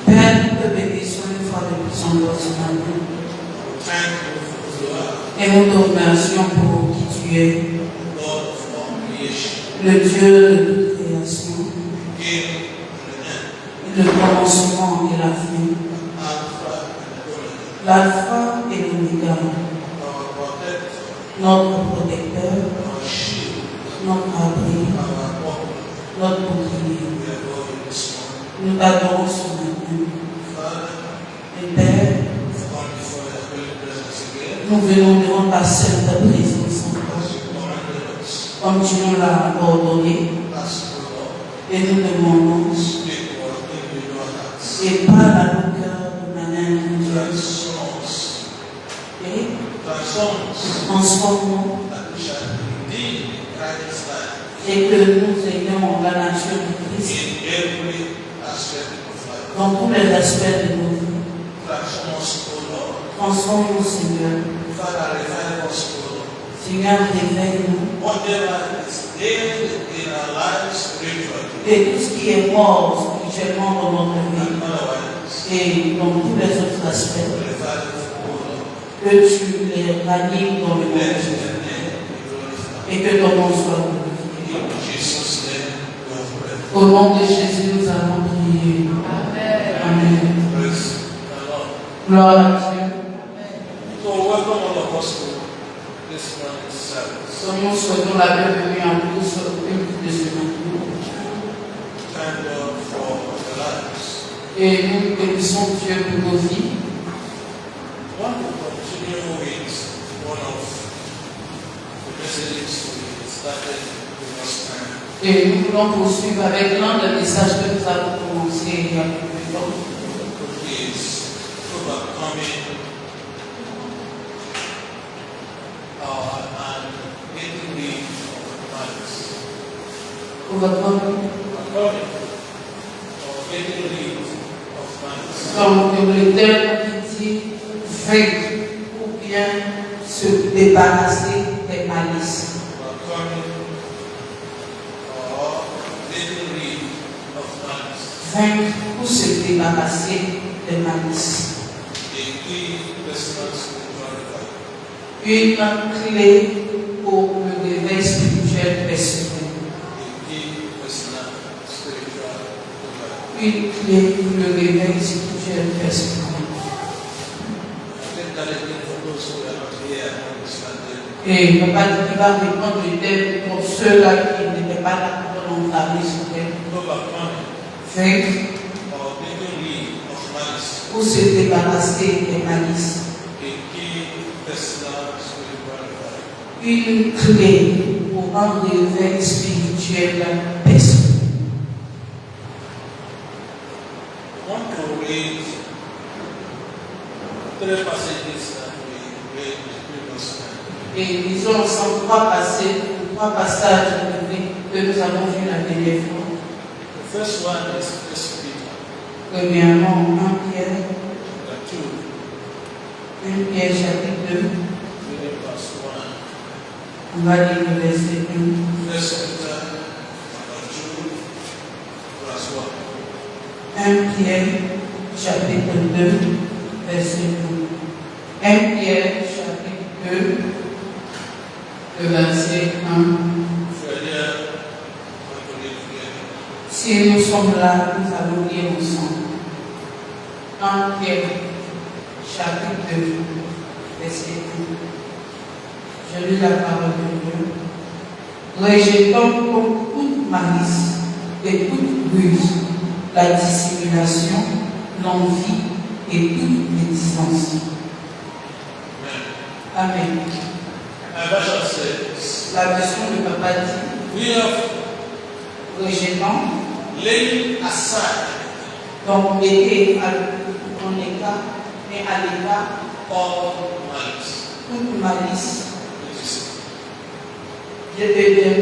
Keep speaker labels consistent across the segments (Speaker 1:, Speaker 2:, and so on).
Speaker 1: Père, nous te bénissons une fois de plus en ce matin. Et nous te remercions pour qui tu es. Le Dieu de toute création. Le commencement et la fin. L'alpha et l'oméga. Notre protecteur. Notre abri. Notre bouclier. Nous t'adorons ce matin. Et Père, nous venons devant ta sainte présence comme tu nous l'as ordonné. Et nous demandons et parle à nos cœurs de manière individuelle. Et transforme-nous. Et que nous ayons la nature de Christ dans tous les aspects de nos vies. Transforme-nous, Seigneur. Seigneur, réveille-nous. Et tout ce qui est mort spirituellement dans notre vie et dans tous les autres aspects, que tu les ranimes dans le monde et que ton nom soit glorifié. Au nom de Jésus, nous allons prier. Amen. Gloire à Dieu. Nous souhaitons la bienvenue à tous au culte de ce matin. Et nous bénissons Dieu pour nos vies. Et nous voulons poursuivre avec l'un des messages que nous avons commencé il y a peu de temps. Donc, le terme qui dit vaincre ou bien se débarrasser des malices. Vaincre ou se débarrasser des malices. Une clé pour le réveil spirituel personnel. Une clé pour le réveil spirituel personnel. Et papa dit qu'il va répondre le thème pour ceux-là qui n'étaient pas là pendant l'année sur terre. Vaincre ou se débarrasser des malices. Une clé pour un réveil spirituel personnel. Et lisons ensemble trois passages que nous avons vus la dernière fois.
Speaker 2: The first one is 1 Peter.
Speaker 1: Premièrement, 1 Pierre. 1 Pierre chapitre 2. On va lire le verset 1. 1 Pierre chapitre 2, verset 1. 1 Pierre chapitre 2, le verset 1. Si nous sommes là, nous allons lire ensemble. 1 Pierre chapitre 2, verset 1. Je lis la parole de Dieu. Rejetons donc toute malice et toute ruse, la dissimulation, l'envie et toute médisance. Amen. La version de papa dit, rejetant,
Speaker 2: laying aside,
Speaker 1: donc mettez en écart, mais à l'écart,
Speaker 2: all malice.
Speaker 1: toute malice. Je peux dire,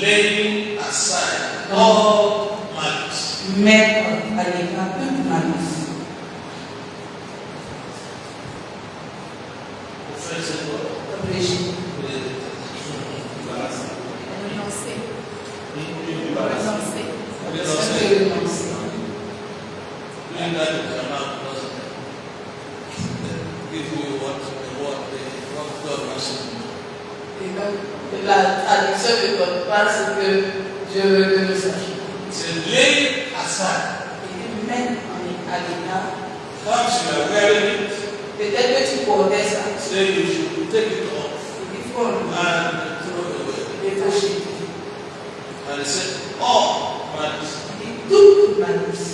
Speaker 2: Laying aside all malice.
Speaker 1: Mettre à l'écart toute malice. Réfléchis.
Speaker 2: Doing that with your mouth doesn't give you what God wants you to do.
Speaker 1: Et donc, la traduction ne donne pas ce que Dieu veut que nous sachions.
Speaker 2: C'est lay aside.
Speaker 1: Et mettre à l'écart.
Speaker 2: Once you are wearing it,
Speaker 1: Peut-être que tu portais ça.
Speaker 2: then you should take it off
Speaker 1: Il faut le
Speaker 2: and throw it away.
Speaker 1: défaucher.
Speaker 2: And he said, all malice.
Speaker 1: Et toute malice.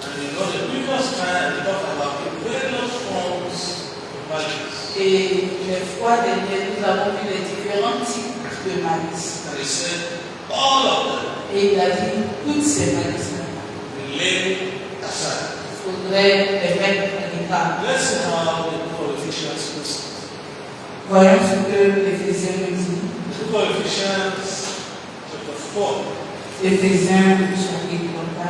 Speaker 2: And you know the previous time we talked about the various forms of malice.
Speaker 1: Et les fois dernières, nous avons vu les différents types de malice.
Speaker 2: And he said, all of them
Speaker 1: Et il a dit toutes ces malices-là.
Speaker 2: we lay aside.
Speaker 1: Il faudrait les mettre à l'écart.
Speaker 2: Let's see how the book of Ephesians goes.
Speaker 1: Voyons ce que l'Éphésiens nous dit.
Speaker 2: The book of Ephesians chapter 4.
Speaker 1: Éphésiens chapitre 4.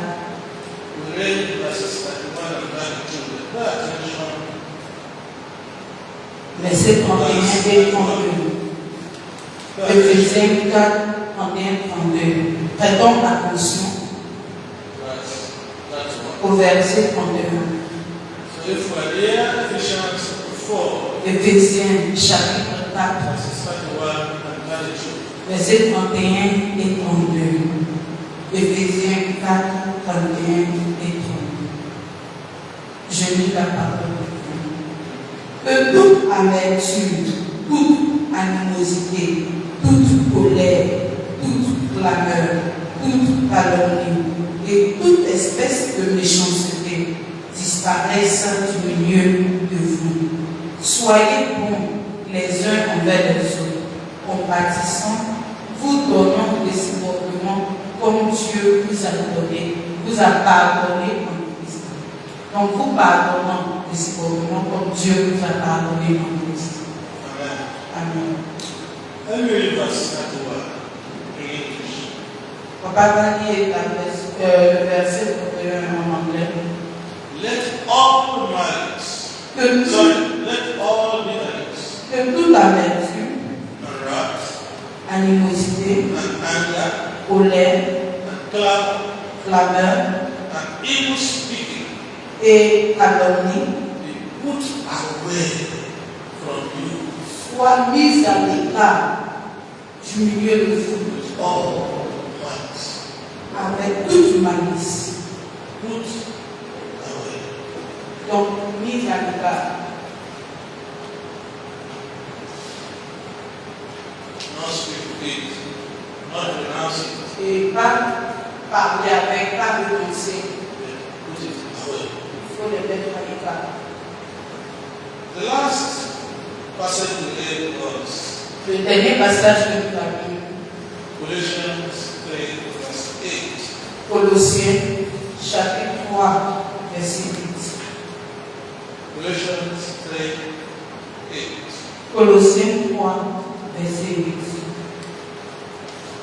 Speaker 2: We read verses 31 and 32. Pay attention.
Speaker 1: Versets 31 et 32. Éphésiens 4, 31, 32. Prêtons attention
Speaker 2: That's one.
Speaker 1: au verset 31.
Speaker 2: So if we're there, Ephesians 4,
Speaker 1: Éphésiens chapitre 4,
Speaker 2: verses 31 and 32.
Speaker 1: versets 31 et 32. Éphésiens 4, 31 et 32. Je lis la parole de Dieu. Que toute amertume, toute animosité, toute colère, toute clameur, toute calomnie et toute espèce de méchanceté disparaissent du milieu de vous. Soyez bons les uns envers les autres, compatissants, vous donnant réciproquement comme Dieu vous a pardonné en Christ. Donc vous pardonnant réciproquement comme Dieu vous a pardonné en Christ.
Speaker 2: Amen.
Speaker 1: Amen.
Speaker 2: Let me read verse 31 in English.
Speaker 1: Papa va lire le verset 31 en anglais.
Speaker 2: Let all malice,
Speaker 1: Que
Speaker 2: let all bitterness
Speaker 1: toute amertume,
Speaker 2: and wrath
Speaker 1: animosité,
Speaker 2: and anger
Speaker 1: colère,
Speaker 2: and clamor
Speaker 1: clameur
Speaker 2: and evil speaking
Speaker 1: et calomnie
Speaker 2: be put away from you
Speaker 1: soient mises à l'écart du milieu de vous
Speaker 2: with all malice.
Speaker 1: avec toute malice.
Speaker 2: Put away.
Speaker 1: Donc, mise à l'écart.
Speaker 2: Not speak it, not renounce it,
Speaker 1: Et pas parler avec, pas renoncer.
Speaker 2: but put it away.
Speaker 1: Il faut les mettre à l'écart.
Speaker 2: The last passage we read was
Speaker 1: Le dernier passage que nous avons lu,
Speaker 2: Colossians 3, verse 8.
Speaker 1: Colossiens, chapitre 3, verset 8.
Speaker 2: Colossians 3, 8.
Speaker 1: Colossiens 3, verset 8.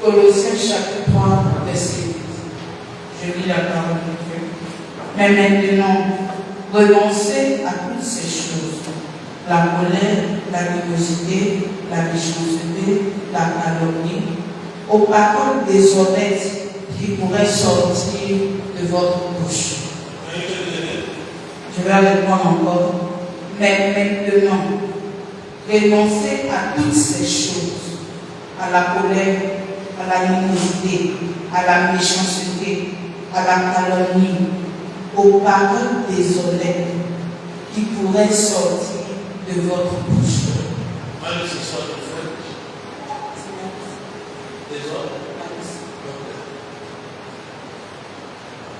Speaker 1: Colossiens, chapitre 3, verset 8. Je lis la parole de Dieu. Mais maintenant, renoncez à toutes ces choses. La colère, l'animosité, la méchanceté, la calomnie, aux paroles déshonnêtes qui pourraient sortir de votre bouche.
Speaker 2: Can you tell me again?
Speaker 1: Je vais répondre encore. Mais maintenant, renoncez à toutes ces choses, à la colère, à l'animosité, à la méchanceté, à la calomnie, aux paroles déshonnêtes qui pourraient sortir de votre bouche.
Speaker 2: Malice is what in French? Is what? Okay.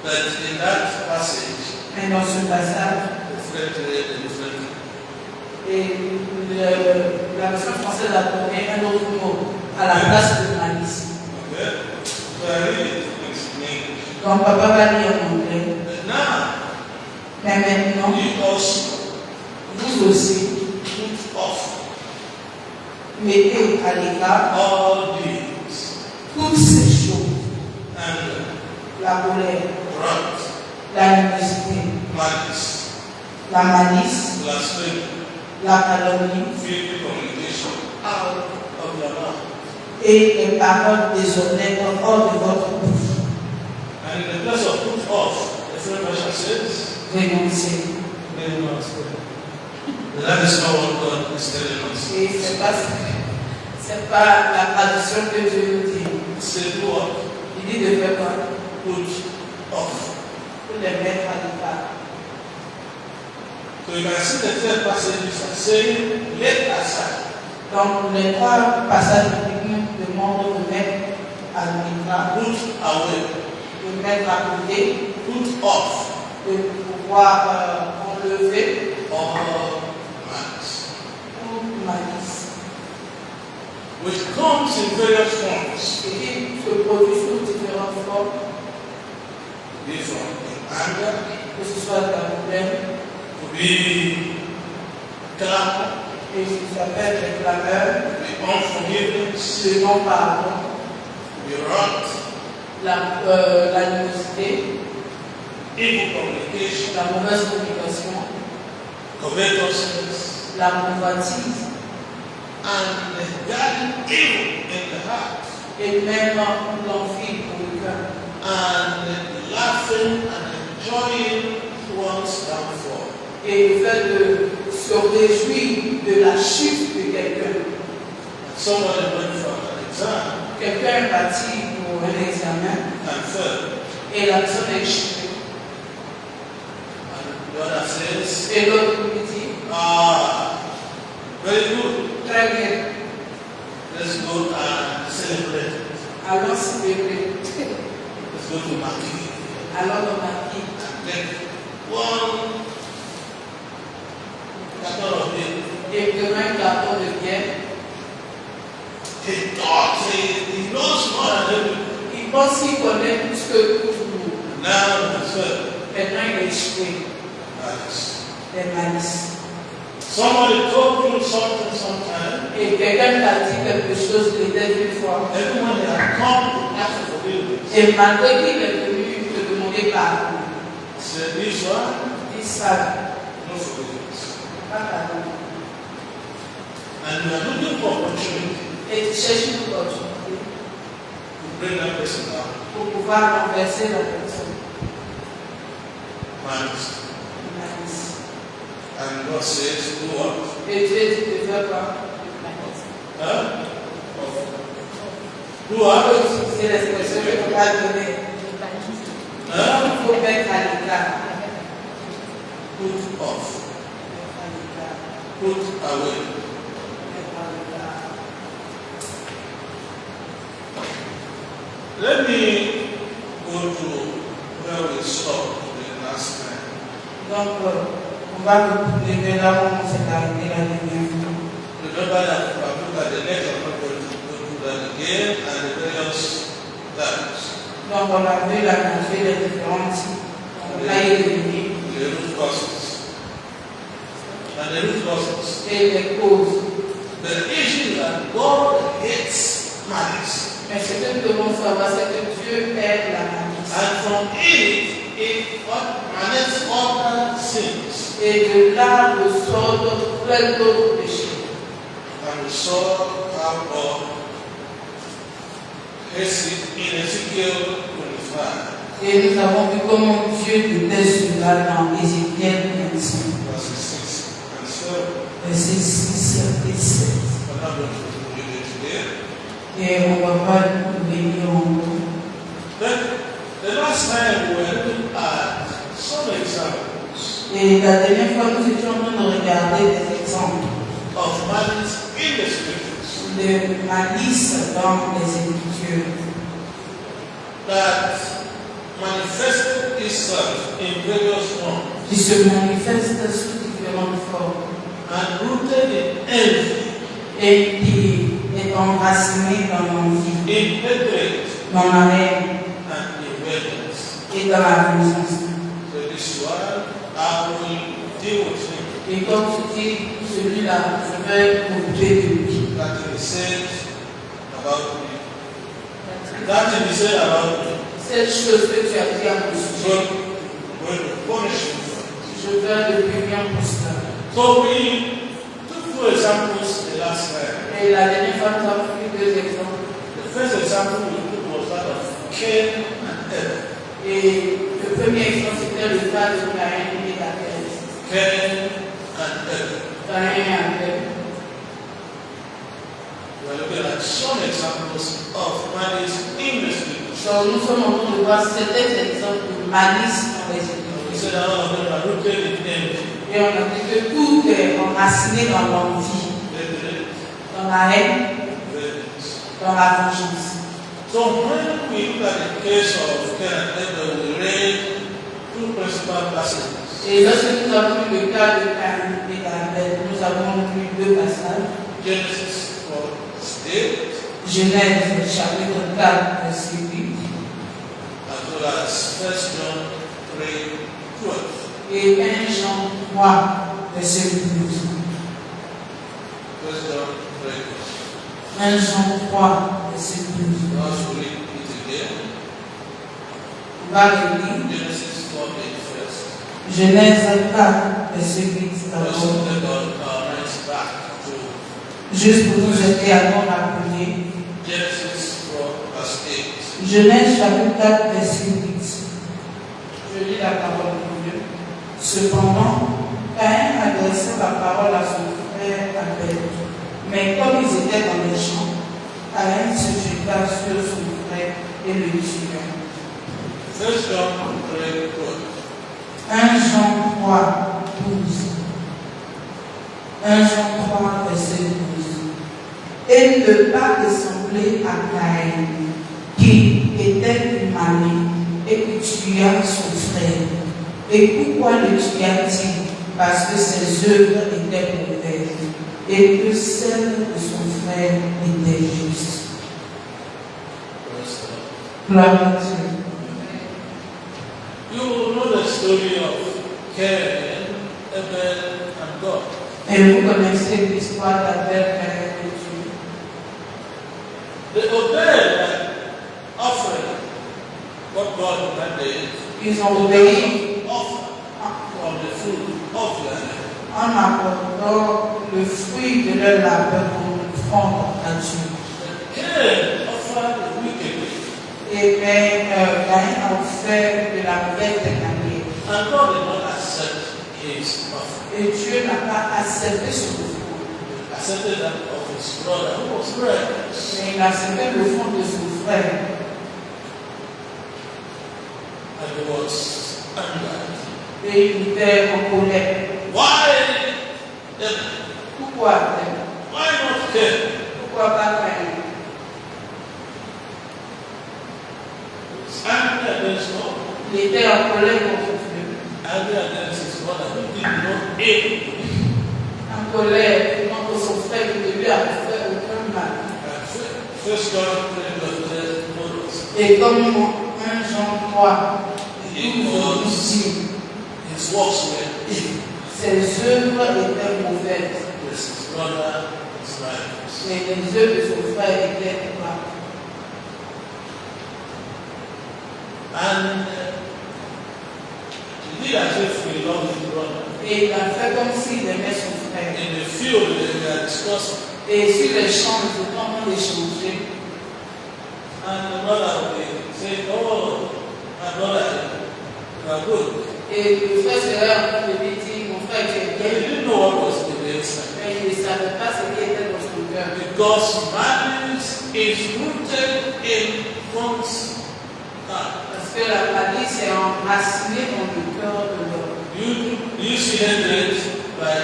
Speaker 2: But in that passage,
Speaker 1: Mais dans ce passage,
Speaker 2: the French read a different thing.
Speaker 1: et la version française a donné un autre mot à la place de malice.
Speaker 2: Okay? So I read it in English.
Speaker 1: Donc papa va lire en anglais.
Speaker 2: But now,
Speaker 1: Mais maintenant,
Speaker 2: you also
Speaker 1: vous aussi,
Speaker 2: put off
Speaker 1: mettez à l'écart
Speaker 2: all these
Speaker 1: toutes ces choses,
Speaker 2: anger,
Speaker 1: la colère,
Speaker 2: wrath,
Speaker 1: l'animosité,
Speaker 2: malice,
Speaker 1: la malice,
Speaker 2: blasphemy,
Speaker 1: la calomnie
Speaker 2: filthy communication out of your mouth.
Speaker 1: et les paroles déshonnêtes hors de votre bouche.
Speaker 2: And in the place of put off, the French version says,
Speaker 1: renoncer.
Speaker 2: That is not what God is telling us.
Speaker 1: Et c'est pas la tradition que Dieu nous dit.
Speaker 2: C'est quoi?
Speaker 1: Il dit de faire quoi?
Speaker 2: Put off.
Speaker 1: Pour les mettre à l'écart.
Speaker 2: So you can see the third passage is saying, let aside.
Speaker 1: Donc, les trois passages bibliques demandent de mettre à l'écart,
Speaker 2: Put away.
Speaker 1: de mettre à côté,
Speaker 2: Put off.
Speaker 1: de pouvoir enlever
Speaker 2: All malice.
Speaker 1: toute malice.
Speaker 2: Which comes in various forms.
Speaker 1: Et qui se produit sous différentes formes,
Speaker 2: Be from anger,
Speaker 1: que ce soit de la colère,
Speaker 2: to be clamor,
Speaker 1: et ce qui s'appelle les clameurs,
Speaker 2: to be unforgiveness,
Speaker 1: le non-pardon,
Speaker 2: to be wrath,
Speaker 1: l'animosité,
Speaker 2: evil communication,
Speaker 1: la mauvaise communication,
Speaker 2: covetousness,
Speaker 1: la convoitise,
Speaker 2: and regarding evil in the heart,
Speaker 1: et même l'envie pour le cœur,
Speaker 2: and laughing and enjoying one's downfall.
Speaker 1: et le fait de se réjouir de la chute de quelqu'un.
Speaker 2: Somebody went for an exam
Speaker 1: Quelqu'un est parti pour un examen
Speaker 2: and failed,
Speaker 1: et la personne est échouée.
Speaker 2: and the other says,
Speaker 1: Et l'autre lui dit,
Speaker 2: very good,
Speaker 1: très bien,
Speaker 2: let's go and celebrate.
Speaker 1: allons célébrer,
Speaker 2: Let's go to Maki
Speaker 1: allons dans ma vie.
Speaker 2: and get one carton of beer.
Speaker 1: Et demain, un carton de bière.
Speaker 2: He thought he knows more than everyone.
Speaker 1: Il pense qu'il connaît plus que tout le monde.
Speaker 2: Now he's failed.
Speaker 1: Maintenant, il est échoué.
Speaker 2: Malice.
Speaker 1: Des malices.
Speaker 2: Somebody told you something sometime,
Speaker 1: Et quelqu'un t'a dit quelque chose, il était une fois.
Speaker 2: even when they had come to ask for forgiveness,
Speaker 1: Et malgré qu'il est venu te demander pardon,
Speaker 2: he said, this one,
Speaker 1: il savent,
Speaker 2: no forgiveness.
Speaker 1: pas pardon.
Speaker 2: And you are looking for opportunity
Speaker 1: Et tu cherches une opportunité
Speaker 2: to bring that person down.
Speaker 1: pour pouvoir renverser la personne.
Speaker 2: Malice.
Speaker 1: Malice.
Speaker 2: And God says, do what?
Speaker 1: Et Dieu dit de faire quoi?
Speaker 2: Huh? Do
Speaker 1: On
Speaker 2: what?
Speaker 1: peut utiliser l'expression que tu vas donner.
Speaker 2: Huh?
Speaker 1: Il faut mettre à l'écart.
Speaker 2: Put off.
Speaker 1: Mettre à l'écart.
Speaker 2: Put away.
Speaker 1: Mettre à l'écart.
Speaker 2: Let me go to where we stopped the last time.
Speaker 1: Donc, on va lever là où on s'est arrêté la dernière fois.
Speaker 2: Remember that we have looked at the next, I'm not going to go through that again, and the various types.
Speaker 1: Donc, on a vu la nature des différents types. On a éliminé
Speaker 2: The root causes. And the root causes.
Speaker 1: et les causes.
Speaker 2: The issue is that God hates malice.
Speaker 1: Mais ce que nous devons savoir, c'est que Dieu aime la malice.
Speaker 2: And from it emanates other sins.
Speaker 1: Et de là ressortent plein d'autres péchés.
Speaker 2: And we saw how God hates it in Ezekiel 25.
Speaker 1: Et nous avons vu comment Dieu déteste cela dans Ézéchiel 25,
Speaker 2: Verses 6 and 7.
Speaker 1: versets 6 et 7.
Speaker 2: I'm not going to read it today.
Speaker 1: Et on ne va pas venir en
Speaker 2: Then, the last time we were looking at some examples
Speaker 1: Et la dernière fois, nous étions en train de regarder des exemples
Speaker 2: of malice in the scriptures
Speaker 1: de malice dans les Écritures
Speaker 2: that manifested itself in various forms
Speaker 1: qui se manifestent sous différentes formes
Speaker 2: and rooted in envy,
Speaker 1: et qui est enraciné dans l'envie,
Speaker 2: in hatred,
Speaker 1: dans la haine
Speaker 2: and in vengeance.
Speaker 1: et dans la vengeance.
Speaker 2: So this one, I will deal with him.
Speaker 1: Et comme tu dis, celui-là, je vais m'occuper de lui.
Speaker 2: That he said about me. That he said about me.
Speaker 1: Cette chose que tu as dit à mon
Speaker 2: So,
Speaker 1: sujet,
Speaker 2: when we punish him for it.
Speaker 1: je vais le punir pour cela.
Speaker 2: So we took two examples the last time.
Speaker 1: Et la dernière fois, nous avons pris deux exemples.
Speaker 2: The first example we took was that of Cain and Abel.
Speaker 1: Et le premier exemple, c'était c'était le cas de Caïn et d'Abel.
Speaker 2: Cain and Abel.
Speaker 1: Caïn et Abel.
Speaker 2: We are looking at some examples of malice in the scriptures.
Speaker 1: Donc nous sommes en train de voir certains exemples de malice dans les
Speaker 2: We
Speaker 1: Écritures.
Speaker 2: said that all of them are rooted in envy,
Speaker 1: Et on a dit que tout est enraciné dans l'envie,
Speaker 2: hatred,
Speaker 1: dans la haine,
Speaker 2: vengeance.
Speaker 1: dans la vengeance.
Speaker 2: So when we look at the case of Cain and Abel, we read two principal passages.
Speaker 1: Et lorsque nous avons vu le cas de Caïn et d'Abel, nous avons lu deux passages.
Speaker 2: Genesis 4:8,
Speaker 1: Genèse chapitre 4, verset 8,
Speaker 2: as well as 1 John 3:12.
Speaker 1: et 1 Jean 3, verset 12.
Speaker 2: 1 John 3:12.
Speaker 1: 1 Jean 3, verset 12.
Speaker 2: Now we read it again.
Speaker 1: On va relire
Speaker 2: Genesis 4:8 first.
Speaker 1: Genèse 4, verset 8
Speaker 2: Just
Speaker 1: d'abord.
Speaker 2: to take our minds back to
Speaker 1: Juste pour nous aider à nous rappeler.
Speaker 2: Genesis 4:8.
Speaker 1: Genèse chapitre 4, verset 8. Je lis la parole de Dieu. Cependant, Caïn adressait la parole à son frère Abel. Mais comme ils étaient dans les champs, Caïn se jeta sur son frère et le tua.
Speaker 2: 1 John 3:12.
Speaker 1: 1 Jean 3, 12. 1 Jean 3, verset 12. Et ne pas ressembler à Caïn, qui était humané et qui tua son frère. Et pourquoi le tua-t-il? Parce que ses œuvres étaient mauvaises et que celles de son frère étaient justes. Gloire à Dieu.
Speaker 2: You know the story of Cain, Abel, and God.
Speaker 1: Et vous connaissez l'histoire d'Abel, Caïn et Dieu.
Speaker 2: They obeyed an offering what God commanded.
Speaker 1: Ils ont obéi
Speaker 2: Offer from the fruit of the land.
Speaker 1: en apportant le fruit de leur labeur comme offrande à Dieu.
Speaker 2: Cain offered wickedly,
Speaker 1: Et Caïn a offert de la mauvaise manière.
Speaker 2: and God did not accept his offering.
Speaker 1: Et Dieu n'a pas accepté son offrande.
Speaker 2: He accepted that of his brother who was righteous.
Speaker 1: Mais il a accepté l'offrande de son frère.
Speaker 2: And he was angered.
Speaker 1: Et il était en colère.
Speaker 2: Why Abel?
Speaker 1: Pourquoi Abel?
Speaker 2: Why not Cain?
Speaker 1: Pourquoi pas Caïn?
Speaker 2: He was angry against God,
Speaker 1: Il était en colère contre Dieu.
Speaker 2: angry against his brother who did not aid him.
Speaker 1: En colère contre son frère qui ne lui a fait aucun mal.
Speaker 2: First John 3:12 follows.
Speaker 1: Et comme 1 Jean 3,
Speaker 2: It
Speaker 1: nous
Speaker 2: was
Speaker 1: dit,
Speaker 2: his works were evil.
Speaker 1: ses œuvres étaient mauvaises,
Speaker 2: His brother was righteous.
Speaker 1: mais les œuvres de son frère étaient droites.
Speaker 2: And he did as if he loved his brother.
Speaker 1: Et il a fait comme s'il aimait son frère.
Speaker 2: In the field they were discussing,
Speaker 1: Et sur les champs, ils étaient en train d'échanger.
Speaker 2: and the brother would be saying, "Oh, my brother, you are good."
Speaker 1: Et le frère serait en train de lui dire, mon frère, tu es
Speaker 2: But he
Speaker 1: bien.
Speaker 2: didn't know what was in the inside.
Speaker 1: Mais il ne savait pas ce qui était dans son cœur.
Speaker 2: Because malice is rooted in one's heart.
Speaker 1: Parce que la malice est enracinée dans le cœur de l'homme.
Speaker 2: You see hatred by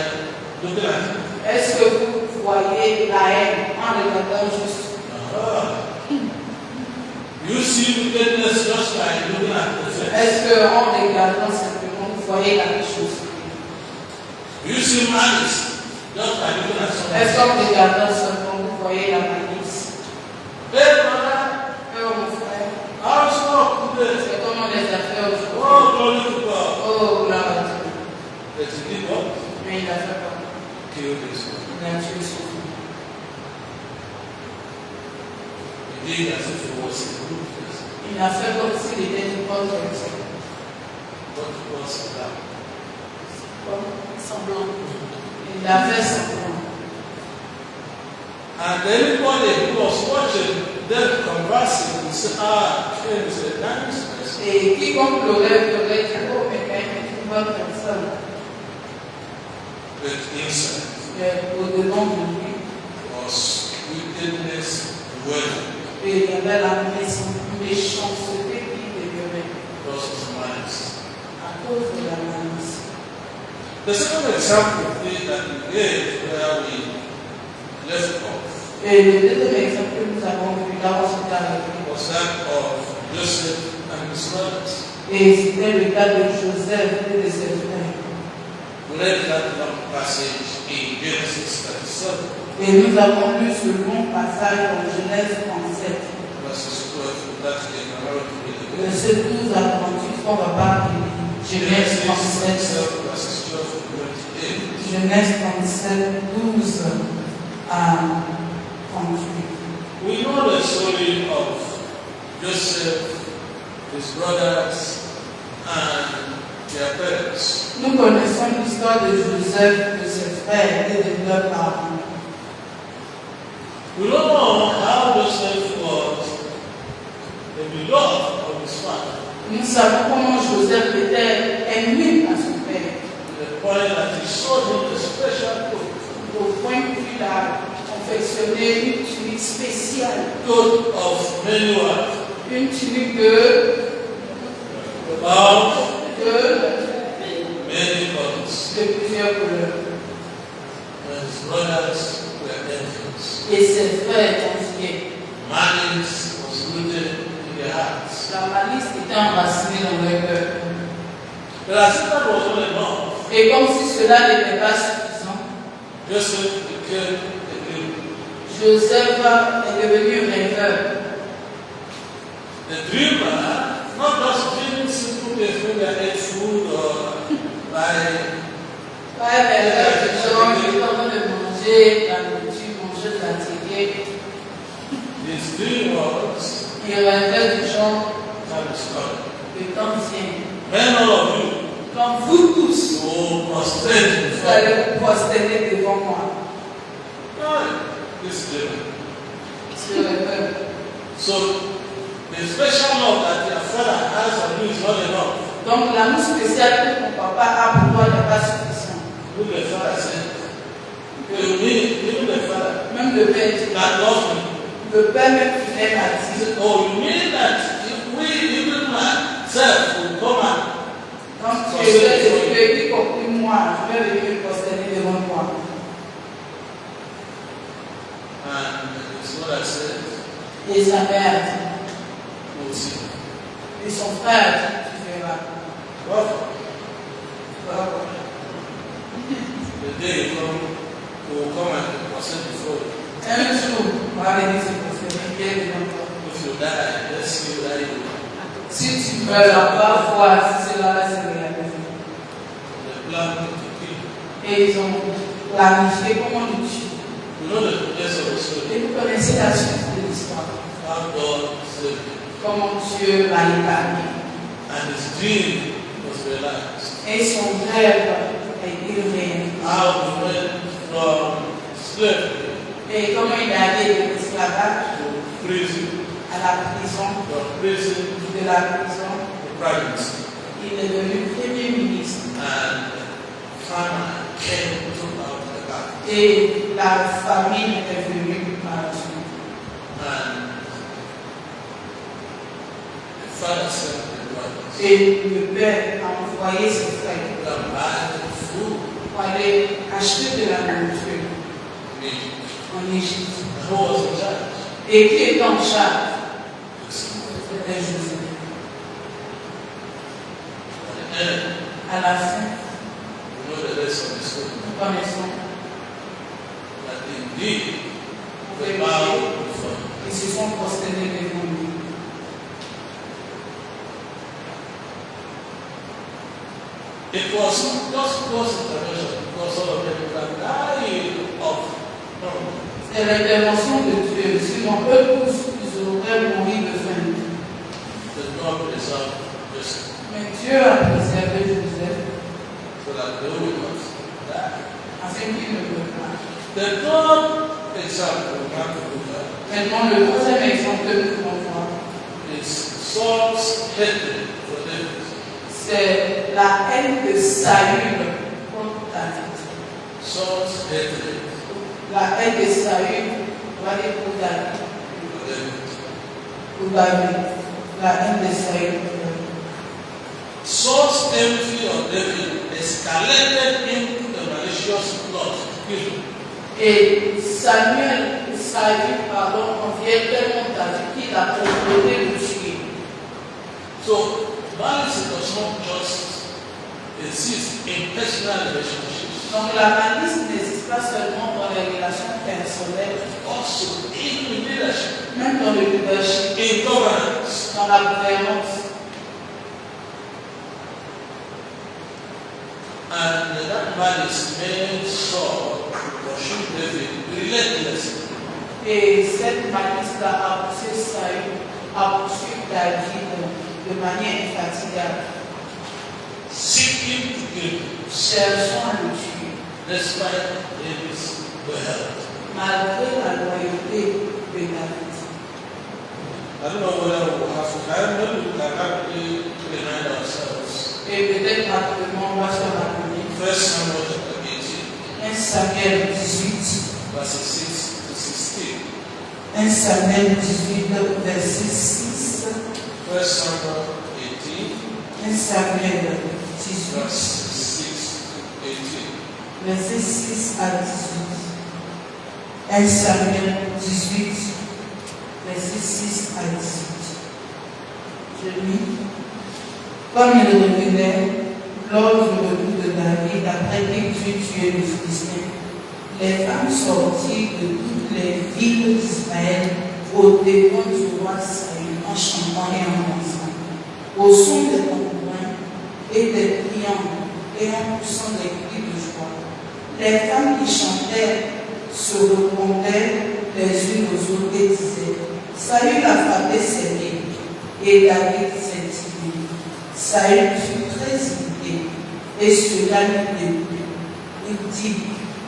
Speaker 2: looking at it.
Speaker 1: Est-ce que vous voyez la haine en regardant juste?
Speaker 2: You see wickedness just by looking at the face.
Speaker 1: Est-ce qu'en regardant simplement, vous voyez la chose?
Speaker 2: You see malice just by looking at
Speaker 1: Est-ce
Speaker 2: someone.
Speaker 1: qu'en regardant seulement, vous voyez la malice?
Speaker 2: Hey brother,
Speaker 1: Mon frère,
Speaker 2: how's work today?
Speaker 1: c'est comment les affaires aujourd'hui?
Speaker 2: Oh, glory to God.
Speaker 1: Oh, gloire à Dieu.
Speaker 2: But he did what?
Speaker 1: Mais il a fait quoi?
Speaker 2: Kill this one.
Speaker 1: Il a tué son fils.
Speaker 2: He did as if it was a good person.
Speaker 1: Il a fait comme s'il était une bonne personne.
Speaker 2: But it was that.
Speaker 1: Comme semblant. Il a fait semblant.
Speaker 2: And anybody who was watching them conversing would say, ah, Cain is a nice person.
Speaker 1: Et quiconque l'aurait dit, oh, mais notre personne,
Speaker 2: with insight,
Speaker 1: mais au-devant de lui,
Speaker 2: was wickedness dwelling
Speaker 1: et il y avait la méchanceté qui demeurait
Speaker 2: because of malice.
Speaker 1: à cause de la malice.
Speaker 2: The second example that we gave where we left off
Speaker 1: Et le deuxième exemple que nous avons vu là où c'était avec lui,
Speaker 2: was that of Joseph and his brothers.
Speaker 1: et c'était le cas de Joseph et de ses frères.
Speaker 2: We read that long passage in Genesis 37,
Speaker 1: Et nous avons lu ce long passage en Genèse 37,
Speaker 2: verses 12 to 30.
Speaker 1: verset 12 à 38, on va pas lire. Genèse 37,
Speaker 2: verses 12 to 28.
Speaker 1: Genèse 37, 12 à 38.
Speaker 2: We know the story of Joseph, his brothers, and their parents.
Speaker 1: Nous connaissons l'histoire de Joseph, de ses frères et de leurs parents.
Speaker 2: We don't know how Joseph was the beloved of his father,
Speaker 1: Nous savons comment Joseph était aimé par son père,
Speaker 2: to the point that he showed him a special coat,
Speaker 1: au point qu'il a confectionné une tunique spéciale,
Speaker 2: coat of many wives,
Speaker 1: une tunique de
Speaker 2: many colors.
Speaker 1: plusieurs couleurs.
Speaker 2: And his brothers were envious.
Speaker 1: Et ses frères confiaient.
Speaker 2: Malice was rooted in their hearts.
Speaker 1: La malice était enracinée dans leur cœur.
Speaker 2: But as if that was not enough,
Speaker 1: Et comme si cela n'était pas suffisant,
Speaker 2: Joseph became a dreamer.
Speaker 1: Joseph est devenu rêveur.
Speaker 2: The dreamer, not just dreaming simple things when they ate food or by
Speaker 1: Pas un rêveur de genre qui est en train de manger la nourriture, manger de la télé.
Speaker 2: his dream was
Speaker 1: Il rêvait du genre
Speaker 2: time is coming.
Speaker 1: le temps vient.
Speaker 2: When all of you
Speaker 1: Quand vous tous,
Speaker 2: will prostrate
Speaker 1: vous
Speaker 2: before
Speaker 1: allez vous prosterner devant moi.
Speaker 2: this dreamer.
Speaker 1: Ce rêveur.
Speaker 2: So the special love that your father has on you is not enough.
Speaker 1: Donc l'amour spécial que mon papa a pour toi n'est pas suffisant.
Speaker 2: Look the father said, you mean even the father
Speaker 1: Même le père dit,
Speaker 2: that loves me.
Speaker 1: le père même qui l'aime a
Speaker 2: He
Speaker 1: dit,
Speaker 2: said, oh, you mean that if we, even myself, will come and
Speaker 1: quand tu es élevé, y compris moi, je vais venir me prosterner devant toi.
Speaker 2: his mother said,
Speaker 1: Et sa mère a dit,
Speaker 2: we'll see.
Speaker 1: et son frère a dit, tu verras.
Speaker 2: Well,
Speaker 1: Voilà.
Speaker 2: the day will come and present before you.
Speaker 1: Un jour, on va venir se prosterner bien devant toi.
Speaker 2: If you die, let's see that you
Speaker 1: Si tu meurs, on va voir si cela va se réaliser.
Speaker 2: the plan to kill.
Speaker 1: Et ils ont planifié comment nous tuer.
Speaker 2: You know the place of the story.
Speaker 1: Et vous connaissez la suite de l'histoire.
Speaker 2: How God saved him.
Speaker 1: Comment Dieu l'a épargné.
Speaker 2: And his dream was realized.
Speaker 1: Et son rêve a été réalisé.
Speaker 2: How he went from slavery
Speaker 1: Et comment il est allé de l'esclavage
Speaker 2: to prison,
Speaker 1: à la prison,
Speaker 2: from prison
Speaker 1: de la prison,
Speaker 2: to presidency.
Speaker 1: il est devenu premier ministre.
Speaker 2: And famine came to out the back.
Speaker 1: Et la famine est venue par la suite.
Speaker 2: And the father said to the brothers,
Speaker 1: Et le père a envoyé ses frères
Speaker 2: come buy food.
Speaker 1: pour aller acheter de la nourriture
Speaker 2: Me.
Speaker 1: en Égypte.
Speaker 2: Who was in charge?
Speaker 1: Et qui est en charge? C'était Joseph.
Speaker 2: At the end,
Speaker 1: À la fin,
Speaker 2: you know the rest of the story.
Speaker 1: nous connaissons
Speaker 2: That indeed,
Speaker 1: les
Speaker 2: the bow before him.
Speaker 1: qui se sont prosternés devant lui.
Speaker 2: It was not just God's intervention, because all of them can die of hunger.
Speaker 1: C'est l'intervention de Dieu. Sinon, eux tous, ils auraient mouru de faim.
Speaker 2: The God preserved Joseph
Speaker 1: Mais Dieu a préservé Joseph
Speaker 2: so that they would not die.
Speaker 1: afin qu'il ne meure pas.
Speaker 2: The third example we have to look at
Speaker 1: Maintenant, le troisième exemple que nous pouvons voir,
Speaker 2: is Saul's hatred for David.
Speaker 1: c'est la haine de Saül contre David.
Speaker 2: Saul's hatred
Speaker 1: La haine de Saül, on va dire pour David.
Speaker 2: for David.
Speaker 1: Pour David. La haine de Saül pour David.
Speaker 2: Saul's envy of David escalated into the malicious plot to kill him.
Speaker 1: Et Saül, enviait tellement David qu'il a proposé de le tuer.
Speaker 2: So, malice does not just exist in personal relationships,
Speaker 1: Donc la malice n'existe pas seulement dans les relations personnelles,
Speaker 2: also in leadership,
Speaker 1: même dans le leadership,
Speaker 2: in governance.
Speaker 1: dans la gouvernance.
Speaker 2: And that malice made Saul pursue David relentlessly.
Speaker 1: Et cette malice-là a poussé Saül à poursuivre David de manière infatigable,
Speaker 2: Seeking to kill him,
Speaker 1: cherchant à le tuer,
Speaker 2: despite David's loyalty.
Speaker 1: malgré la loyauté de David.
Speaker 2: I don't know whether we have time, maybe we can actually remind ourselves.
Speaker 1: Et peut-être rapidement, on va se rappeler.
Speaker 2: 1 Samuel chapter 18,
Speaker 1: 1 Samuel 18,
Speaker 2: verses 6 to 16.
Speaker 1: 1 Samuel 18, verset 6.
Speaker 2: 1 Samuel 18,
Speaker 1: 1 Samuel 18,
Speaker 2: verses 6 to 18.
Speaker 1: verset 6 à 18. 1 Samuel 18, verset 6 à 18. Je lis. Comme il revenait lors du retour de David après qu'il eut tué le Philistin, les femmes sortirent de toutes les villes d'Israël au devant du roi Saül en chantant et en dansant, au son des tambourins et des triangles et en poussant des cris de joie. Les femmes qui chantaient se répondaient les unes aux autres et disaient: Saül a frappé ses villes, et David s'indignait. Saül fut très irrité et cela lui déplut. Il dit: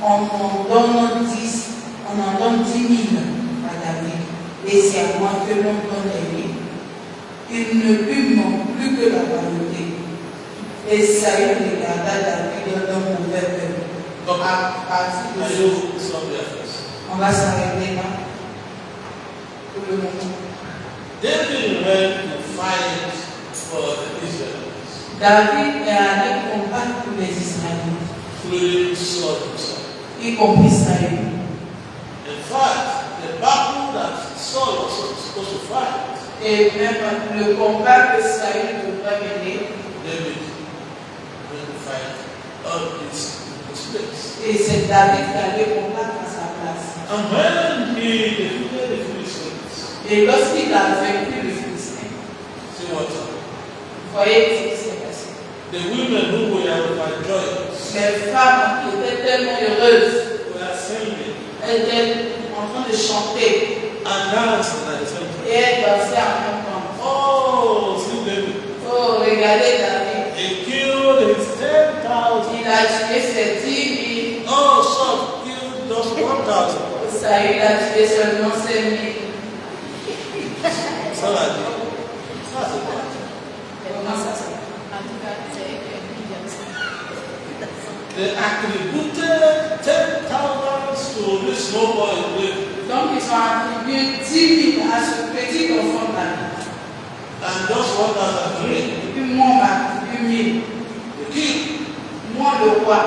Speaker 1: on en donne 10 000 à David, et c'est à moi que l'on donne les 1000. Il ne put non plus que la vanité. Et Saül regarda David d'un mauvais œil.
Speaker 2: Donc,
Speaker 1: À partir de ce jour, on va s'arrêter là pour le moment.
Speaker 2: David went to fight for the Israelites,
Speaker 1: David est allé combattre pour les Israélites,
Speaker 2: including Saul himself.
Speaker 1: y compris Saül.
Speaker 2: In fact, the battle that Saul was supposed to fight,
Speaker 1: Et même le combat que Saül devrait mener,
Speaker 2: David went to fight on his place.
Speaker 1: et c'est David qui allait combattre à sa place.
Speaker 2: And when he defeated the Philistines,
Speaker 1: Et lorsqu'il a vaincu le Philistin,
Speaker 2: see what happened?
Speaker 1: vous voyez ce qui s'est passé.
Speaker 2: The women who were overjoyed
Speaker 1: Les femmes qui étaient tellement heureuses,
Speaker 2: were singing
Speaker 1: elles étaient en train de chanter
Speaker 2: and dancing at the same
Speaker 1: et
Speaker 2: time.
Speaker 1: elles dansaient en même temps.
Speaker 2: Oh, see David.
Speaker 1: Oh, regardez David,
Speaker 2: He killed his 10,000.
Speaker 1: il a tué ses 10 000.
Speaker 2: Oh, Saul killed just 1,000.
Speaker 1: Saül a tué seulement 5 000.
Speaker 2: So I did. That's a bad.
Speaker 1: Comment ça se passe?
Speaker 2: They attributed 10,000 to this small boy in David.
Speaker 1: Donc ils ont attribué 10 000 à ce petit enfant David.
Speaker 2: And just 1,003.
Speaker 1: Et puis moi on m'a attribué 1000.
Speaker 2: The king.
Speaker 1: Moi le roi.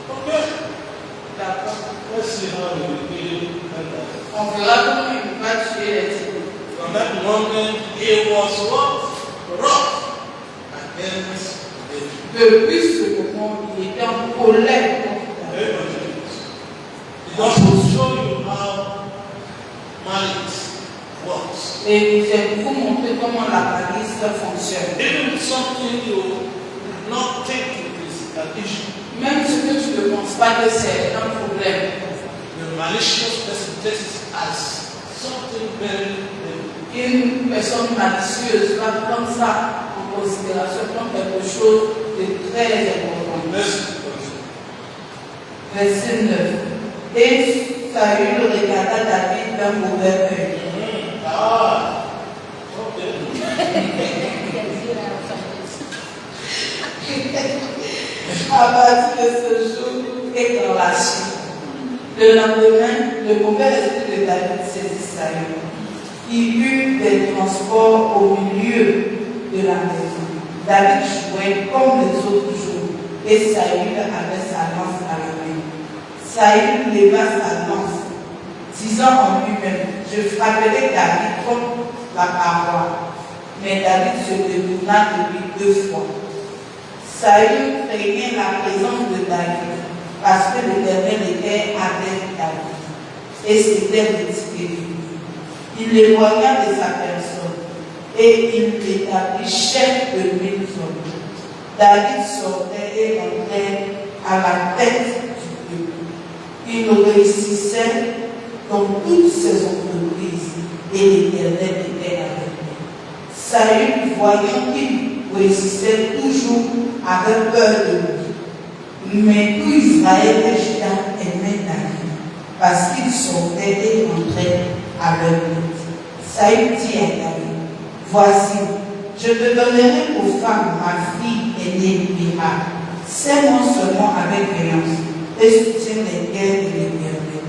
Speaker 2: Okay.
Speaker 1: D'accord.
Speaker 2: Let's see how he will kill 10,000.
Speaker 1: On verra comment il va tuer les 10 000.
Speaker 2: From that moment, he was what? Wrought against David.
Speaker 1: Depuis ce moment, il était en colère contre David.
Speaker 2: It just will show you how malice works.
Speaker 1: Et je vais vous montrer comment la malice fonctionne.
Speaker 2: Even something you did not think it is an issue.
Speaker 1: Même ce que tu ne penses pas que c'est un problème.
Speaker 2: The malicious person takes it as something very heavy.
Speaker 1: Une personne malicieuse va prendre ça en considération comme quelque chose de très important. Verset 9. Et Saül regarda David d'un mauvais œil.
Speaker 2: Ah, okay.
Speaker 1: À partir de ce jour et dans la suite. Le lendemain, le mauvais esprit de David saisit Saül. Il eut des transports au milieu de la maison. David jouait comme les autres jours et Saül avait sa lance à la main. Saül leva sa lance, disant en lui-même, je frapperai David contre la paroi. Mais David se détourna de lui 2 fois. Saül craignait la présence de David parce que l'Éternel était avec David et s'était retiré de lui. Il l'éloigna de sa personne et il l'établit chef de 1000 hommes. David sortait et entrait à la tête du peuple. Il réussissait dans toutes ses entreprises et l'Éternel était avec lui. Saül, voyant qu'il réussissait toujours, avait peur de lui. Mais tout Israël et Juda aimaient David parce qu'il sortait et entrait à leur tête. Saül dit à David, voici, je te donnerai pour femme ma fille aînée Mira. Sers-moi seulement avec violence et soutiens les guerres de l'Éternel.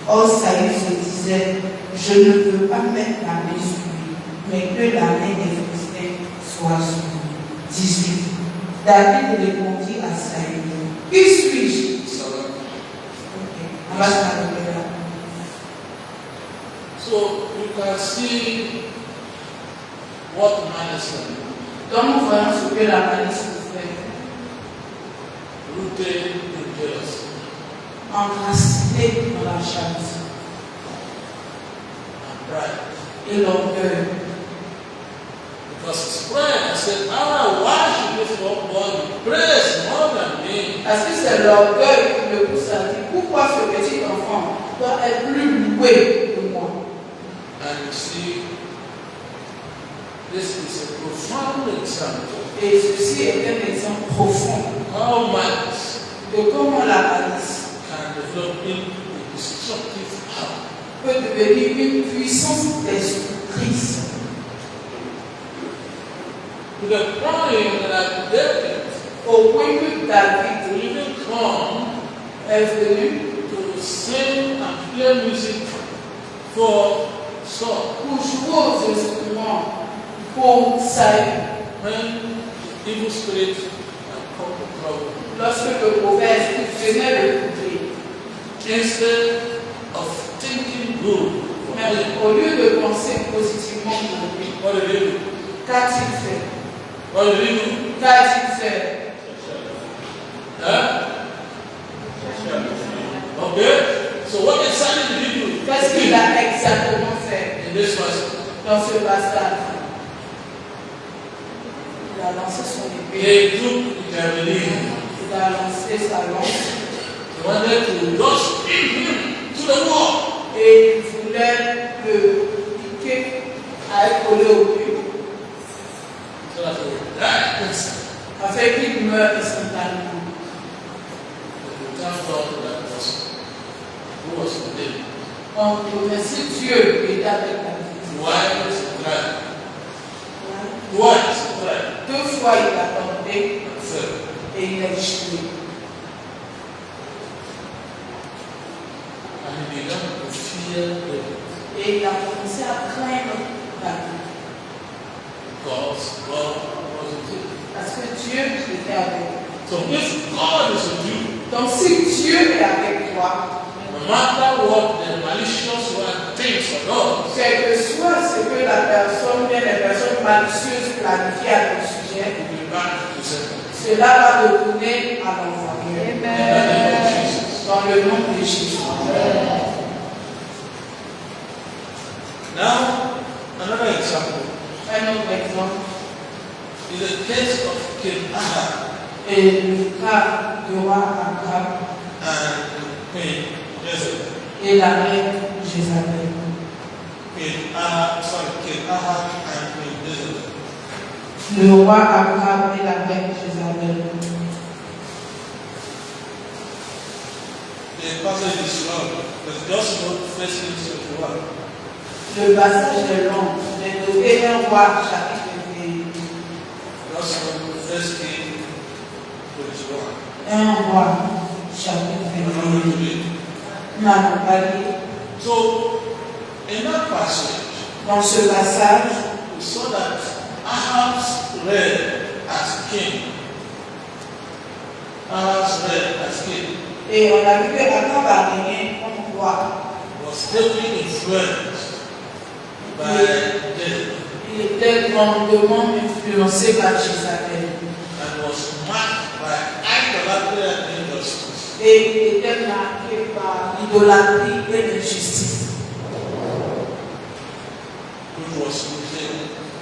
Speaker 1: Or Saül se disait, je ne veux pas mettre la main sur lui, mais que la main des Philistins soit sur lui. 18. David répondit à Saül, qui suis-je? On va se l'arrêter là.
Speaker 2: So you can see what malice can do.
Speaker 1: Donc nous voyons ce que la malice peut faire.
Speaker 2: Rooted in jealousy
Speaker 1: Enraciné dans la jalousie
Speaker 2: and pride.
Speaker 1: et l'orgueil.
Speaker 2: Because his pride said, why should this one boy praise more than me?
Speaker 1: Parce que c'est l'orgueil qui le pousse à dire pourquoi ce petit enfant doit être plus loué que moi.
Speaker 2: And you see, this is a profound example
Speaker 1: Et ceci est un exemple profond
Speaker 2: how malice
Speaker 1: de comment la malice
Speaker 2: can develop into a destructive power.
Speaker 1: peut devenir une puissance destructrice.
Speaker 2: To the point that David
Speaker 1: Au point que David
Speaker 2: will even come
Speaker 1: est venu
Speaker 2: to sing and play music for Saul
Speaker 1: pour jouer aux instruments pour Saül.
Speaker 2: when the evil spirit had come to trouble.
Speaker 1: Lorsque le mauvais esprit venait le couvrir.
Speaker 2: Instead of thinking good for
Speaker 1: Mais
Speaker 2: him,
Speaker 1: au lieu de penser positivement pour lui,
Speaker 2: what did he do?
Speaker 1: qu'a-t-il fait?
Speaker 2: What did he do?
Speaker 1: Qu'a-t-il fait?
Speaker 2: Huh? Okay. So what exactly did he do?
Speaker 1: Qu'est-ce qu'il a exactement fait
Speaker 2: In this passage,
Speaker 1: dans ce passage? Il a lancé son épée,
Speaker 2: he took the javelin.
Speaker 1: il a lancé sa lance
Speaker 2: He wanted to just pin him to the wall.
Speaker 1: et il voulait le piquer à être collé au mur
Speaker 2: So that he would die instantly.
Speaker 1: afin qu'il meure instantanément.
Speaker 2: But we thank God that person who was with him.
Speaker 1: On remercie Dieu qui est avec la vie.
Speaker 2: Twice he tried. Twice he tried.
Speaker 1: 2 fois il a tenté
Speaker 2: And failed.
Speaker 1: et il a échoué.
Speaker 2: And he began to fear David
Speaker 1: Et il a commencé à craindre David.
Speaker 2: because God was with him.
Speaker 1: Parce que Dieu était avec lui.
Speaker 2: So if God is with you,
Speaker 1: Donc si Dieu est avec toi,
Speaker 2: no matter what the malicious one thinks or does,
Speaker 1: quel que soit ce que la personne, bien les personnes malicieuses planifient à ton sujet,
Speaker 2: you'll be back to Satan.
Speaker 1: cela va retourner à l'envoyeur.
Speaker 2: In the name of Jesus.
Speaker 1: Dans le nom de Jésus.
Speaker 2: Now, another example
Speaker 1: Un autre exemple
Speaker 2: is the case of King Ahab
Speaker 1: est le cas du roi Akab
Speaker 2: and Queen Jezebel.
Speaker 1: et la reine Jézabel.
Speaker 2: King Ahab and Queen Jezebel.
Speaker 1: Le roi Akab et la reine Jézabel.
Speaker 2: The passage is long, but just note first Kings 21.
Speaker 1: Le passage est long. J'ai donné un roi chapitre 21.
Speaker 2: Just note first Kings 21.
Speaker 1: 1 Roi, chapitre
Speaker 2: I'm not going to
Speaker 1: 21.
Speaker 2: read.
Speaker 1: Nous n'allons pas lire.
Speaker 2: So, in that passage,
Speaker 1: Dans ce passage,
Speaker 2: we saw that Ahab's reign as king. Ahab's reign as king
Speaker 1: et on a vu que Akab a régné comme roi.
Speaker 2: was heavily influenced by Jezebel
Speaker 1: Il était grandement influencé par Jézabel.
Speaker 2: and was marked by idolatry and injustice.
Speaker 1: Et il était marqué par l'idolâtrie et l'injustice.
Speaker 2: Which was rooted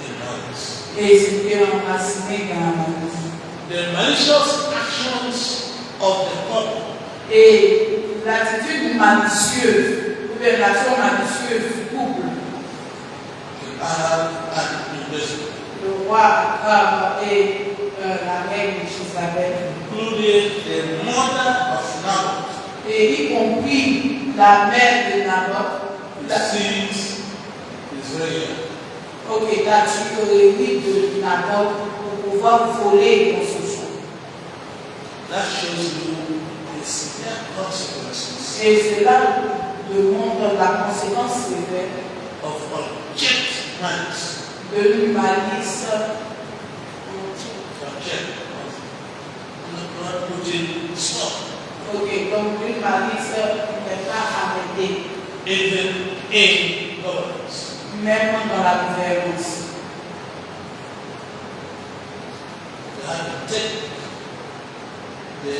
Speaker 2: in malice.
Speaker 1: Et c'était enraciné dans la malice.
Speaker 2: The malicious actions of the couple
Speaker 1: Et l'attitude malicieuse, ou bien l'action malicieuse du couple,
Speaker 2: Ahab and Jezebel,
Speaker 1: le roi Akab et la reine Jézabel,
Speaker 2: including the mother of Naboth,
Speaker 1: et y compris la mère de Naboth,
Speaker 2: sees Israel.
Speaker 1: ok, la tuerie de Naboth pour pouvoir voler dans son champ.
Speaker 2: That shows you the severe consequences
Speaker 1: Et cela demande la conséquence sévère
Speaker 2: of unchecked minds.
Speaker 1: de malice,
Speaker 2: Unchecked. Not putting stop.
Speaker 1: ok, donc une malice qui n'est pas arrêtée,
Speaker 2: Even in governance.
Speaker 1: même dans la gouvernance.
Speaker 2: They had to take the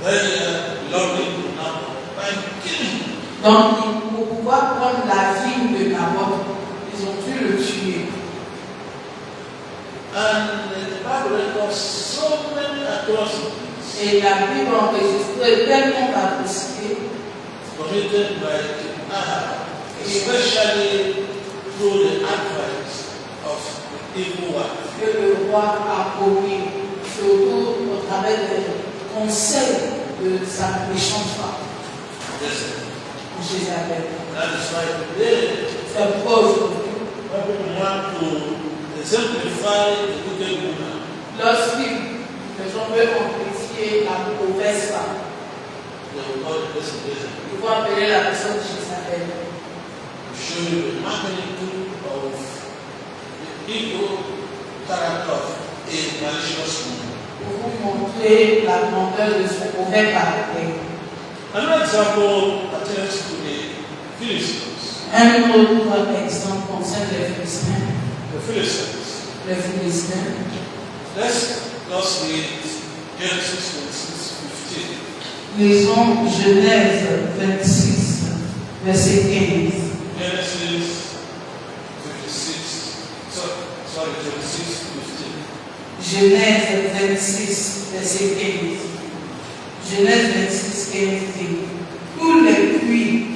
Speaker 2: very lovely to Naboth by killing him.
Speaker 1: Donc, pour pouvoir prendre la vie de Naboth, ils ont dû le tuer.
Speaker 2: And the Bible records so many atrocities
Speaker 1: Et la Bible enregistre tellement d'atrocités
Speaker 2: committed by Ahab, especially through the advice of the evil wife.
Speaker 1: que le roi a commis, surtout au travers des conseils de sa méchante femme,
Speaker 2: Jezebel.
Speaker 1: Jézabel.
Speaker 2: That is why today,
Speaker 1: C'est pourquoi aujourd'hui,
Speaker 2: when people want to exemplify the wicked woman,
Speaker 1: lorsqu'ils gens veulent amplifier la mauvaise femme,
Speaker 2: they will call the person Jezebel.
Speaker 1: ils vont appeler la personne Jézabel.
Speaker 2: To show you the magnitude of the evil character of a malicious woman.
Speaker 1: Pour vous montrer la grandeur de son mauvais caractère.
Speaker 2: Another example pertains to the Philistines.
Speaker 1: Un autre exemple concerne les Philistins.
Speaker 2: The Philistines.
Speaker 1: Les Philistins.
Speaker 2: Let's just read Genesis 26:15.
Speaker 1: Lisons Genèse 26, verset 15.
Speaker 2: Genesis 26:15.
Speaker 1: Genèse 26, verset 15. Genèse 26, 15 dit: tous les puits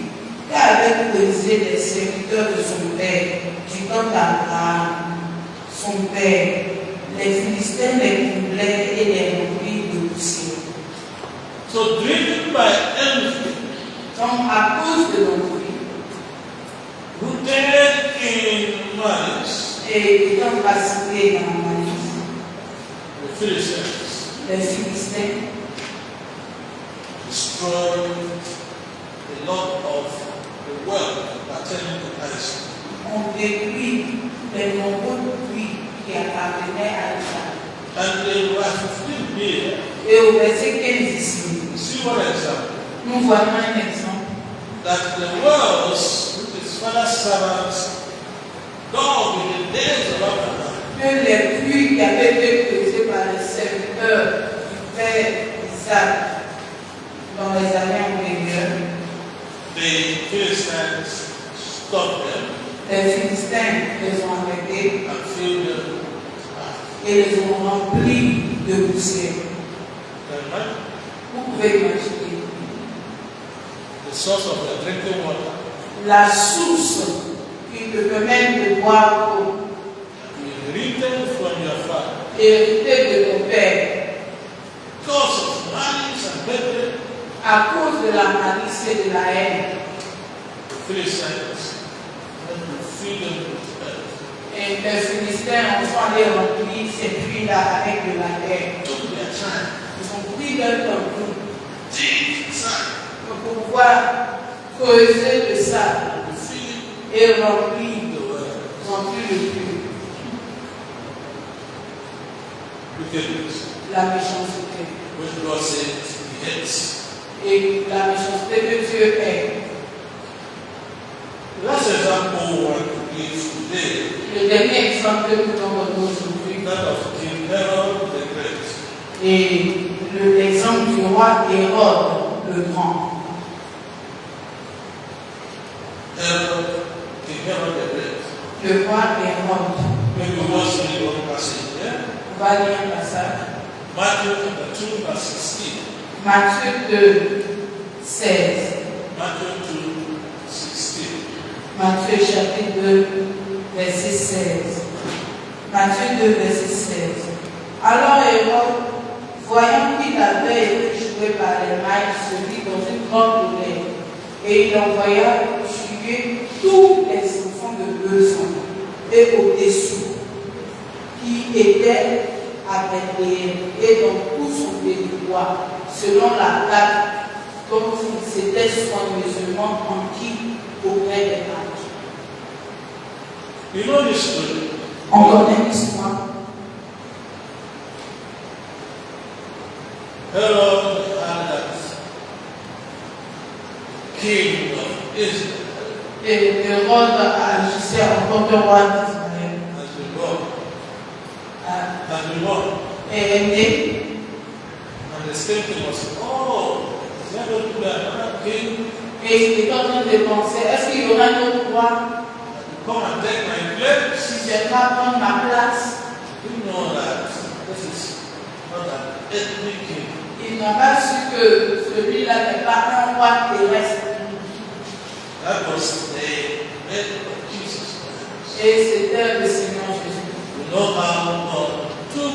Speaker 1: qu'avaient creusés les serviteurs de son père, du temps d'Abraham, son père, les Philistins les comblaient et les remplirent de poussière.
Speaker 2: So driven by envy,
Speaker 1: Donc, à cause de l'envie
Speaker 2: rooted in malice,
Speaker 1: et étant racinés dans la malice,
Speaker 2: the Philistines
Speaker 1: les Philistins
Speaker 2: destroyed a lot of the wealth pertaining to Isaac.
Speaker 1: ont détruit les nombreux puits qui appartenaient à Isaac.
Speaker 2: And in verse 15 here,
Speaker 1: Et au verset 15 ici,
Speaker 2: see one example.
Speaker 1: nous voyons un exemple
Speaker 2: That the wells which his father's servants dug in the days of Abraham
Speaker 1: que les puits qui avaient été creusés par les serviteurs du père Isaac dans les années antérieures,
Speaker 2: the Philistines stopped them
Speaker 1: les Philistins les ont arrêtés
Speaker 2: and filled them with earth.
Speaker 1: et les ont remplis de poussière.
Speaker 2: Amen.
Speaker 1: Vous pouvez imaginer
Speaker 2: The source of the drinking water
Speaker 1: la source qui te permet de boire l'eau
Speaker 2: inherited from your father
Speaker 1: héritée de ton père
Speaker 2: because of malice and hatred.
Speaker 1: à cause de la malice et de la haine.
Speaker 2: The Philistines went to fill them with earth.
Speaker 1: Et les Philistins ont allé remplir ces puits-là avec de la terre.
Speaker 2: Took their time.
Speaker 1: Ils ont pouvoir creuser le sable
Speaker 2: to fill
Speaker 1: et remplir
Speaker 2: the well.
Speaker 1: le puits.
Speaker 2: Wickedness,
Speaker 1: La méchanceté.
Speaker 2: which God says He hates.
Speaker 1: Et la méchanceté que Dieu est.
Speaker 2: The last example I want to give today
Speaker 1: Le dernier exemple que nous donnons aujourd'hui
Speaker 2: is that of King Herod the Great.
Speaker 1: est l'exemple du roi Hérode le Grand.
Speaker 2: King Herod the Great.
Speaker 1: Le roi Hérode.
Speaker 2: Maybe we will just read one passage there.
Speaker 1: On va lire un passage.
Speaker 2: Matthew chapter 2, verse 16.
Speaker 1: Matthieu 2, 16.
Speaker 2: Matthew 2, 16.
Speaker 1: Matthieu chapitre 2, verset 16. Matthieu 2, verset 16. Alors Hérode, voyant qu'il avait été joué par les mailles, se vit dans une grande colère, et il envoya tuer tous les enfants de 2 ans et au-dessous, qui étaient à Bethléem et dans tout son territoire, selon la date dont il s'était soigneusement enquis auprès des mages.
Speaker 2: You know this story?
Speaker 1: On connaît l'histoire.
Speaker 2: Herod had that king of Israel
Speaker 1: Et Hérode agissait en tant que roi d'Israël.
Speaker 2: has been born.
Speaker 1: Et est né.
Speaker 2: And the same thing was, oh, is there going to be another king
Speaker 1: Et il est en train de penser, est-ce qu'il y aura un autre roi
Speaker 2: that will come and take my place?
Speaker 1: qui viendra prendre ma place?
Speaker 2: You know that this is not an ethnic king.
Speaker 1: Il n'a pas su que celui-là n'est pas un roi terrestre.
Speaker 2: That was the death of Jesus Christ.
Speaker 1: Et c'était le Seigneur Jésus.
Speaker 2: You know how God took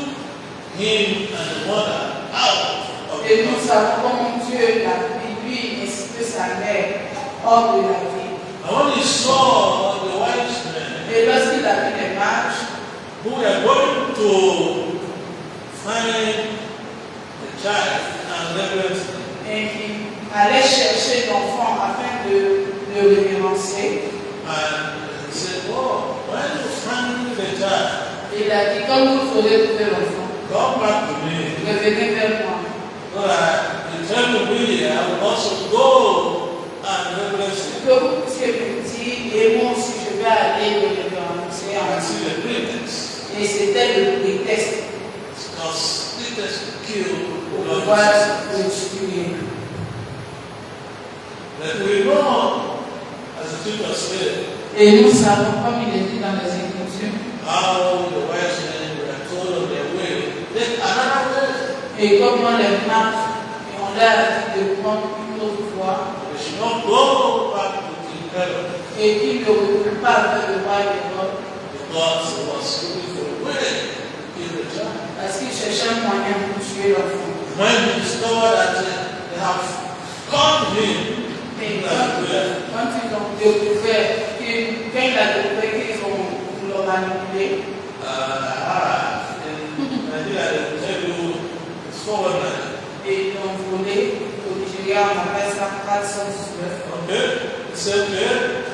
Speaker 2: him and the mother out of
Speaker 1: Et
Speaker 2: the
Speaker 1: nous
Speaker 2: house.
Speaker 1: savons comment Dieu l'a pris, lui ainsi que sa mère, hors de la vie.
Speaker 2: And when he saw the wise men
Speaker 1: Et lorsqu'il a vu les mages
Speaker 2: who were going to find the child and reverence him,
Speaker 1: et il allait chercher l'enfant afin de le révérencer,
Speaker 2: and he said, oh, when you find the child,
Speaker 1: il a dit, comme vous ferez trouver l'enfant,
Speaker 2: come back to me.
Speaker 1: revenez vers moi.
Speaker 2: So that you tell me, I will also go and reverence him.
Speaker 1: Que vous puissiez me dire, et moi aussi je vais aller le révérencer.
Speaker 2: I see the greatness.
Speaker 1: Et c'était le prétexte
Speaker 2: Because it is to kill
Speaker 1: pour
Speaker 2: Lord
Speaker 1: pouvoir
Speaker 2: Jesus.
Speaker 1: le tuer.
Speaker 2: But we know, as the scripture said,
Speaker 1: Et nous savons, comme il est dit dans les Écritures,
Speaker 2: how the wise men were told on their way, take another way.
Speaker 1: et comment les mages, et on leur a dit de prendre une autre voie,
Speaker 2: They should not go back to King Herod
Speaker 1: et qu'ils ne retournent pas vers le roi Hérode,
Speaker 2: because he was looking for a way to kill the child.
Speaker 1: parce qu'ils cherchaient un moyen pour tuer l'enfant.
Speaker 2: When he discovered that they have caught him,
Speaker 1: Et
Speaker 2: in that way,
Speaker 1: quand ils ont découvert, quand il a découvert qu'ils l'ont manipulé,
Speaker 2: in Nigeria they will tell you it's 419.
Speaker 1: et ils l'ont volé, au Nigeria on appelle ça 419.
Speaker 2: Okay? He said, okay,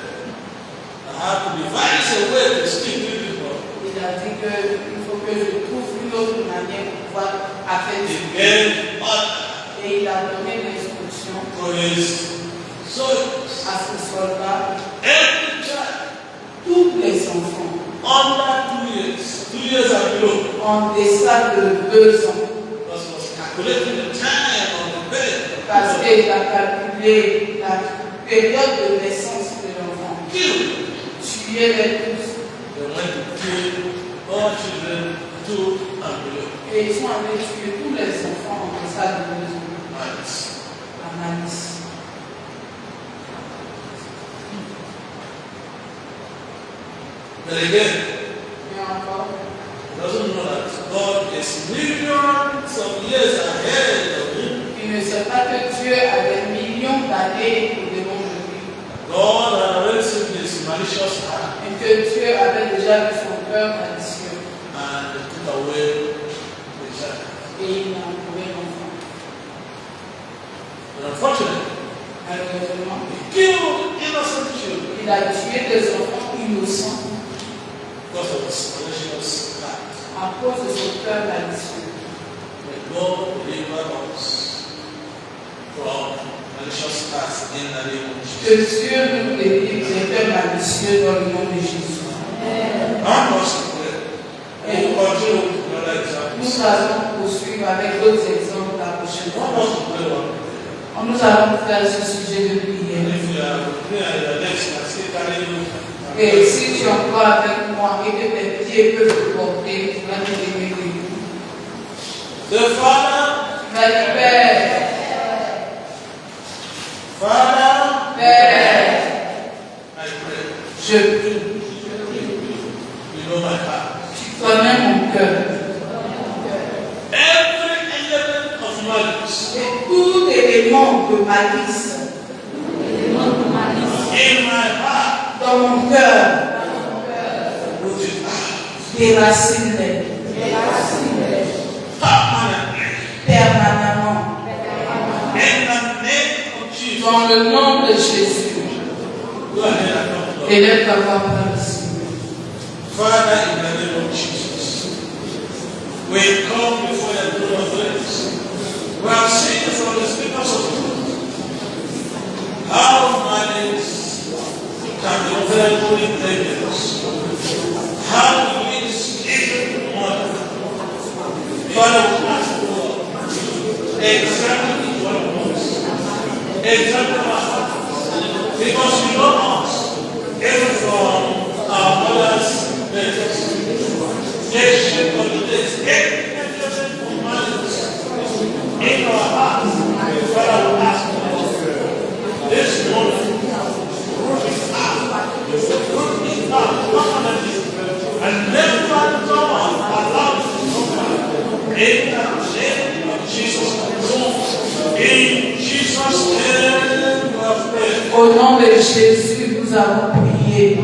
Speaker 2: I have to devise a way to still kill this boy.
Speaker 1: Il a dit qu'il faut que je trouve une autre manière pour pouvoir affaire
Speaker 2: He
Speaker 1: du
Speaker 2: gave order
Speaker 1: Et il a donné l'instruction
Speaker 2: to his soldiers.
Speaker 1: à ses soldats,
Speaker 2: Every child
Speaker 1: tous les enfants,
Speaker 2: under 2 years and below,
Speaker 1: en deçà de 2 ans,
Speaker 2: because he was calculating the time on the bed.
Speaker 1: parce qu'il a calculé la période de naissance de l'enfant.
Speaker 2: Killed.
Speaker 1: Tuer-les tous.
Speaker 2: They went to kill all children 2 and below.
Speaker 1: Et ils sont allés tuer tous les enfants en deçà de 2 ans.
Speaker 2: Malice.
Speaker 1: La malice.
Speaker 2: But again,
Speaker 1: Mais encore,
Speaker 2: he doesn't know that God is millions of years ahead of him.
Speaker 1: il ne sait pas que Dieu a des millions d'années au-devant de lui.
Speaker 2: God had already seen his malicious heart
Speaker 1: Et que Dieu avait déjà vu son cœur malicieux.
Speaker 2: and took away the child.
Speaker 1: Et il a enlevé l'enfant.
Speaker 2: But unfortunately,
Speaker 1: Malheureusement,
Speaker 2: He killed innocent children
Speaker 1: Il a tué des enfants innocents
Speaker 2: because of his malicious heart.
Speaker 1: à cause de son cœur malicieux.
Speaker 2: May God deliver us from malicious hearts in the name of
Speaker 1: Que
Speaker 2: Jesus.
Speaker 1: Dieu nous délivre des cœurs malicieux dans le nom de Jésus.
Speaker 2: I want us to pray. And continue with another example.
Speaker 1: Nous allons poursuivre avec d'autres exemples la prochaine
Speaker 2: I want
Speaker 1: fois.
Speaker 2: us to pray one prayer.
Speaker 1: Nous allons faire ce sujet de
Speaker 2: And
Speaker 1: prière.
Speaker 2: if you are praying at your legs, I still carry you.
Speaker 1: Et si tu es encore avec moi et que tes pieds peuvent te porter, tu vas te lever debout.
Speaker 2: The Father,
Speaker 1: Père,
Speaker 2: Father,
Speaker 1: Père,
Speaker 2: I pray.
Speaker 1: je prie.
Speaker 2: You know my heart.
Speaker 1: Tu connais mon cœur.
Speaker 2: Every element of malice
Speaker 1: Et tout élément de malice
Speaker 2: in my heart,
Speaker 1: dans mon cœur,
Speaker 2: root it out
Speaker 1: déracine-les
Speaker 2: permanently.
Speaker 1: permanemment.
Speaker 2: In the name of Jesus.
Speaker 1: Dans le nom de Jésus.
Speaker 2: Go ahead and come to
Speaker 1: Élève ta voix par ici.
Speaker 2: Father, in the name of Jesus, we come before the throne of grace. We have seen from the scriptures of truth how malice can be very dangerous. How it is even more. Father, we ask for examine each one of us. Examine our hearts. Because we know us, even from our mother's bellies. They shape of the days, every element of malice in our hearts. Father, we ask for this morning, root it out. Root it out permanently. And never allow it to come back. In the name of Jesus. In Jesus' name we have prayed.
Speaker 1: Au nom de Jésus, nous avons prié.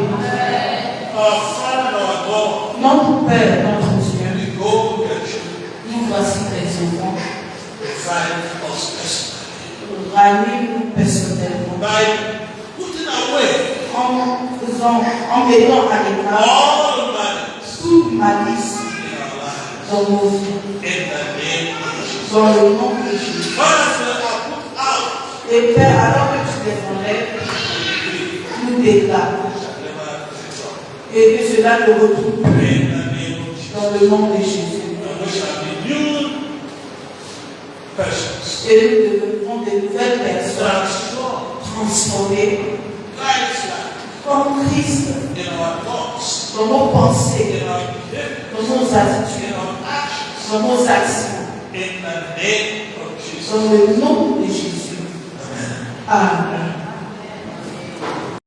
Speaker 2: Our Father, our God,
Speaker 1: Notre Père, notre Dieu,
Speaker 2: we go to your children.
Speaker 1: nous voici tes enfants.
Speaker 2: Revive us personally.
Speaker 1: Ranime-nous personnellement.
Speaker 2: By putting away
Speaker 1: En mettant à l'écart
Speaker 2: all malice
Speaker 1: toute malice
Speaker 2: in our lives.
Speaker 1: dans nos vies.
Speaker 2: In the name of Jesus.
Speaker 1: Dans le nom de Jésus.
Speaker 2: Father, they are put out.
Speaker 1: Et Père, alors que tu les enlèves, nous déclarons.
Speaker 2: Never return.
Speaker 1: Et que cela ne retrouve
Speaker 2: In
Speaker 1: plus
Speaker 2: the name of Jesus.
Speaker 1: dans le nom de Jésus.
Speaker 2: And we shall be new persons.
Speaker 1: Et nous devenons de nouvelles personnes
Speaker 2: Transformed.
Speaker 1: transformées
Speaker 2: Christ-like
Speaker 1: comme Christ
Speaker 2: in our thoughts,
Speaker 1: dans nos pensées,
Speaker 2: in our behavior,
Speaker 1: dans nos attitudes,
Speaker 2: in our actions.
Speaker 1: dans nos actions,
Speaker 2: In the name of Jesus.
Speaker 1: dans le nom de Jésus.
Speaker 2: Amen.
Speaker 1: Amen.